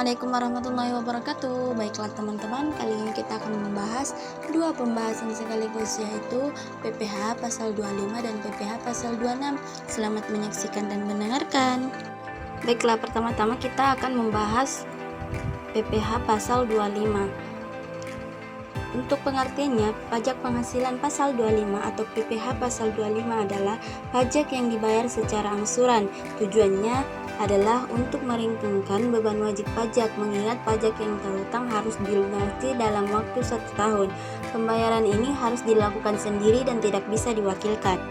Assalamualaikum warahmatullahi wabarakatuh. Baiklah teman-teman, kali ini kita akan membahas dua pembahasan sekaligus, yaitu PPh pasal 25 dan PPh pasal 26. Selamat menyaksikan dan mendengarkan. Baiklah, pertama-tama kita akan membahas PPh pasal 25. Untuk pengertiannya, pajak penghasilan pasal 25 atau PPh pasal 25 adalah pajak yang dibayar secara angsuran. Tujuannya adalah untuk meringankan beban wajib pajak, mengingat pajak yang terhutang harus dilunasi dalam waktu 1 tahun. Pembayaran ini harus dilakukan sendiri dan tidak bisa diwakilkan.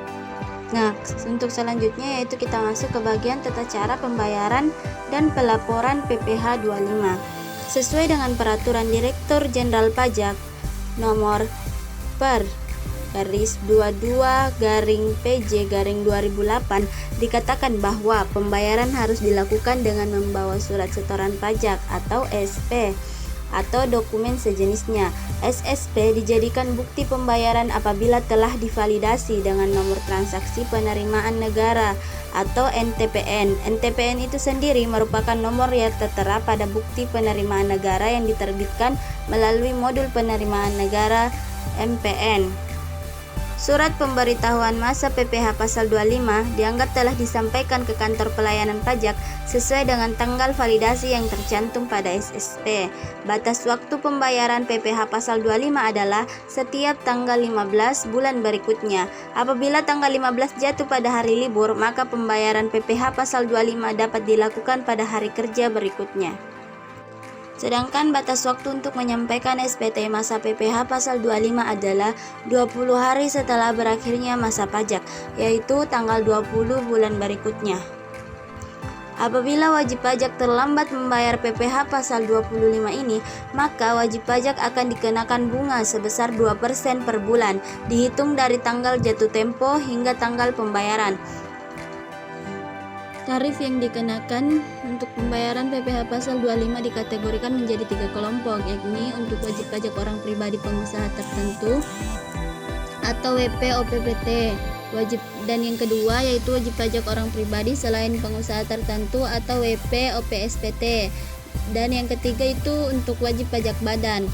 Nah, untuk selanjutnya yaitu kita masuk ke bagian tata cara pembayaran dan pelaporan PPh 25. Sesuai dengan Peraturan Direktur Jenderal Pajak Nomor Per/22/PJ/2008 dikatakan bahwa pembayaran harus dilakukan dengan membawa surat setoran pajak atau SP atau dokumen sejenisnya. SSP dijadikan bukti pembayaran apabila telah divalidasi dengan nomor transaksi penerimaan negara atau NTPN. NTPN itu sendiri merupakan nomor yang tertera pada bukti penerimaan negara yang diterbitkan melalui modul penerimaan negara MPN. Surat pemberitahuan masa PPh pasal 25 dianggap telah disampaikan ke kantor pelayanan pajak sesuai dengan tanggal validasi yang tercantum pada SSP. Batas waktu pembayaran PPh pasal 25 adalah setiap tanggal 15 bulan berikutnya. Apabila tanggal 15 jatuh pada hari libur, maka pembayaran PPh pasal 25 dapat dilakukan pada hari kerja berikutnya. Sedangkan batas waktu untuk menyampaikan SPT masa PPh pasal 25 adalah 20 hari setelah berakhirnya masa pajak, yaitu tanggal 20 bulan berikutnya. Apabila wajib pajak terlambat membayar PPh pasal 25 ini, maka wajib pajak akan dikenakan bunga sebesar 2% per bulan, dihitung dari tanggal jatuh tempo hingga tanggal pembayaran. Tarif yang dikenakan untuk pembayaran PPh pasal 25 dikategorikan menjadi 3 kelompok, yakni untuk wajib pajak orang pribadi pengusaha tertentu atau WP/OPPT, dan yang kedua yaitu wajib pajak orang pribadi selain pengusaha tertentu atau WP/OPSPT, dan yang ketiga itu untuk wajib pajak badan.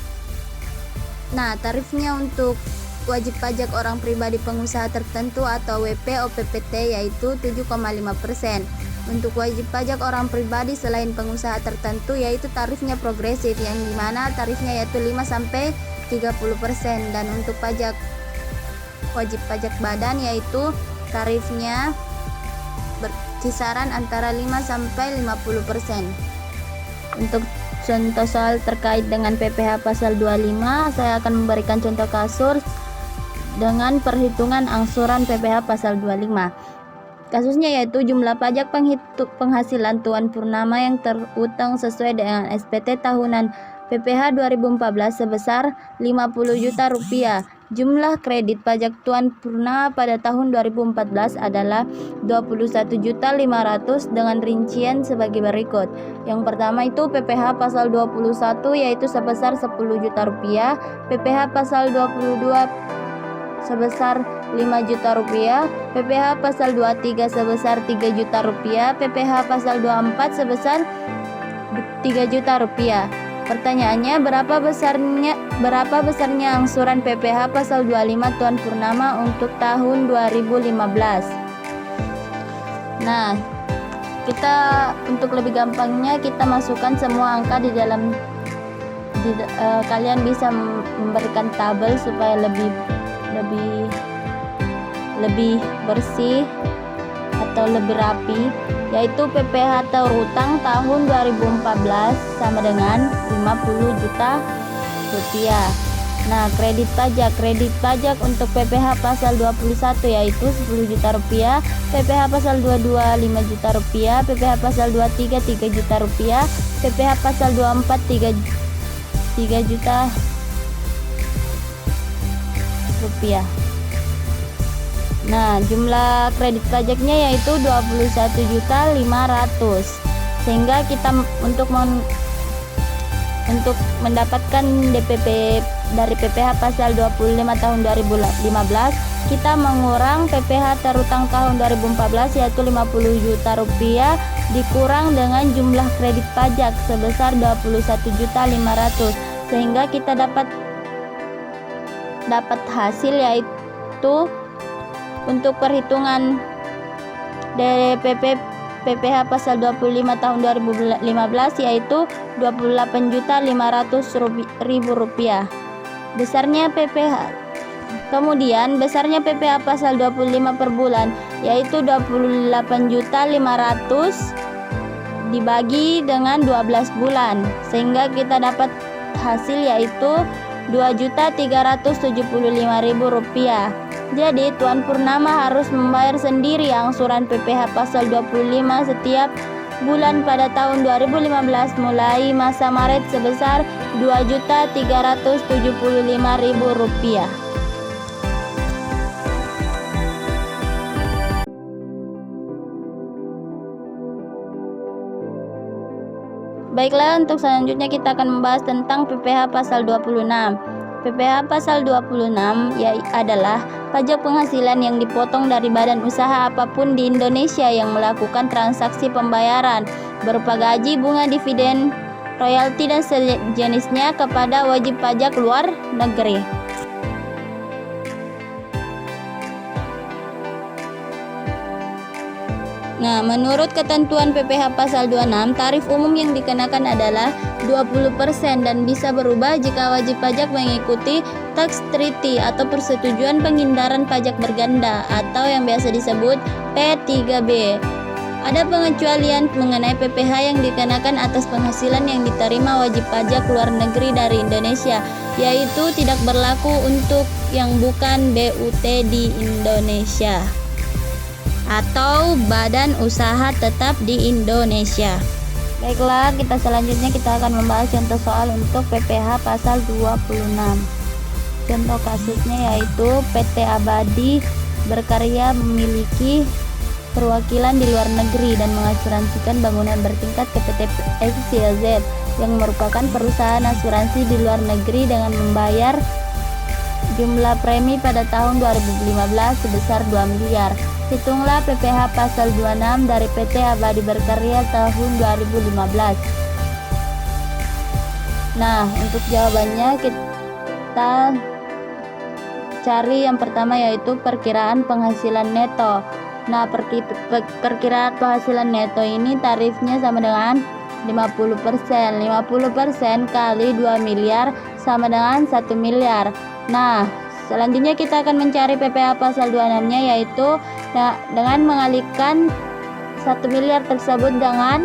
Nah, tarifnya untuk wajib pajak orang pribadi pengusaha tertentu atau WP/OPPT yaitu 7,5%. Untuk wajib pajak orang pribadi selain pengusaha tertentu yaitu tarifnya progresif, yang dimana tarifnya yaitu 5-30%, dan untuk wajib pajak badan yaitu tarifnya berkisaran antara 5-50%. Untuk contoh soal terkait dengan PPh pasal 25, saya akan memberikan contoh kasus dengan perhitungan angsuran PPh pasal 25. Kasusnya yaitu jumlah pajak penghasilan Tuan Purnama yang terutang sesuai dengan SPT tahunan PPh 2014 sebesar 50 juta rupiah. Jumlah kredit pajak Tuan Purnama pada tahun 2014 adalah 21.500.000 dengan rincian sebagai berikut. Yang pertama itu PPh pasal 21 yaitu sebesar 10 juta rupiah, PPh pasal 22 sebesar 5 juta rupiah, PPh pasal 23 sebesar 3 juta rupiah, PPh pasal 24 sebesar 3 juta rupiah. Pertanyaannya, berapa besarnya angsuran PPh pasal 25 Tuan Purnama untuk tahun 2015? Nah, kita untuk lebih gampangnya kita masukkan semua angka di dalam kalian bisa memberikan tabel supaya lebih bersih atau lebih rapi, yaitu PPh terutang tahun 2014 sama dengan 50 juta rupiah. Nah, kredit pajak untuk PPh pasal 21 yaitu 10 juta rupiah, PPh pasal 22 5 juta rupiah, PPh pasal 23 3 juta rupiah, PPh pasal 24 3 juta rupiah. Nah, jumlah kredit pajaknya yaitu 21.500.000. Sehingga kita untuk mendapatkan DPP dari PPh pasal 25 tahun 2015, kita mengurang PPh terutang tahun 2014 yaitu 50 juta rupiah dikurang dengan jumlah kredit pajak sebesar 21.500.000, sehingga kita dapat hasil yaitu untuk perhitungan DPP PPh pasal 25 tahun 2015 yaitu Rp28.500.000 besarnya PPh. Kemudian besarnya PPh pasal 25 per bulan yaitu 28.500.000 dibagi dengan 12 bulan, sehingga kita dapat hasil yaitu Rp2.375.000. Jadi Tuan Purnama harus membayar sendiri angsuran PPh pasal 25 setiap bulan pada tahun 2015 mulai masa Maret sebesar Rp2.375.000. Baiklah, untuk selanjutnya kita akan membahas tentang PPh pasal 26. PPh pasal 26 adalah pajak penghasilan yang dipotong dari badan usaha apapun di Indonesia yang melakukan transaksi pembayaran berupa gaji, bunga, dividen, royalti, dan sejenisnya kepada wajib pajak luar negeri. Nah, menurut ketentuan PPh pasal 26, tarif umum yang dikenakan adalah 20% dan bisa berubah jika wajib pajak mengikuti tax treaty atau persetujuan penghindaran pajak berganda atau yang biasa disebut P3B. Ada pengecualian mengenai PPh yang dikenakan atas penghasilan yang diterima wajib pajak luar negeri dari Indonesia, yaitu tidak berlaku untuk yang bukan BUT di Indonesia atau badan usaha tetap di Indonesia. Baiklah, selanjutnya kita akan membahas contoh soal untuk PPh pasal 26. Contoh kasusnya yaitu PT Abadi Berkarya memiliki perwakilan di luar negeri dan mengasuransikan bangunan bertingkat ke PT XYZ yang merupakan perusahaan asuransi di luar negeri dengan membayar jumlah premi pada tahun 2015 sebesar 2 miliar. Hitunglah PPh pasal 26 dari PT Abadi Berkarya tahun 2015. Nah, untuk jawabannya kita cari yang pertama yaitu perkiraan penghasilan neto. Nah, perkiraan penghasilan neto ini tarifnya sama dengan 50%. 50% kali 2 miliar sama dengan 1 miliar. Nah, selanjutnya kita akan mencari PPh pasal 26-nya yaitu dengan mengalihkan 1 miliar tersebut dengan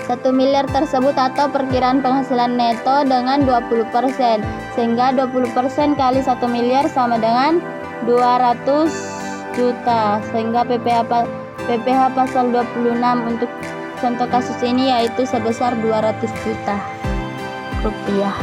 1 miliar tersebut atau perkiraan penghasilan neto dengan 20%, sehingga 20% kali 1 miliar sama dengan 200 juta, sehingga PPh pasal 26 untuk contoh kasus ini yaitu sebesar 200 juta rupiah.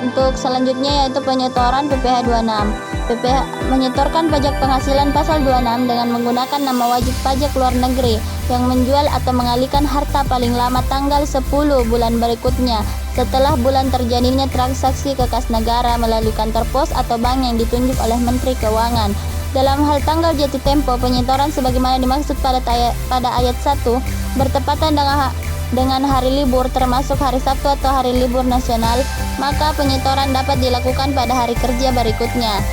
Untuk selanjutnya yaitu penyetoran PPh 26. PPh menyetorkan pajak penghasilan pasal 26 dengan menggunakan nama wajib pajak luar negeri yang menjual atau mengalihkan harta paling lama tanggal 10 bulan berikutnya setelah bulan terjadinya transaksi ke kas negara melalui kantor pos atau bank yang ditunjuk oleh Menteri Keuangan. Dalam hal tanggal jatuh tempo, penyetoran sebagaimana dimaksud pada ayat 1 bertepatan dengan hari libur termasuk hari Sabtu atau hari libur nasional, maka penyetoran dapat dilakukan pada hari kerja berikutnya.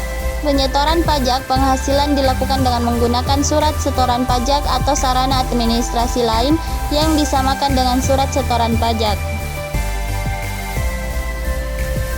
Penyetoran pajak penghasilan dilakukan dengan menggunakan surat setoran pajak atau sarana administrasi lain yang disamakan dengan surat setoran pajak.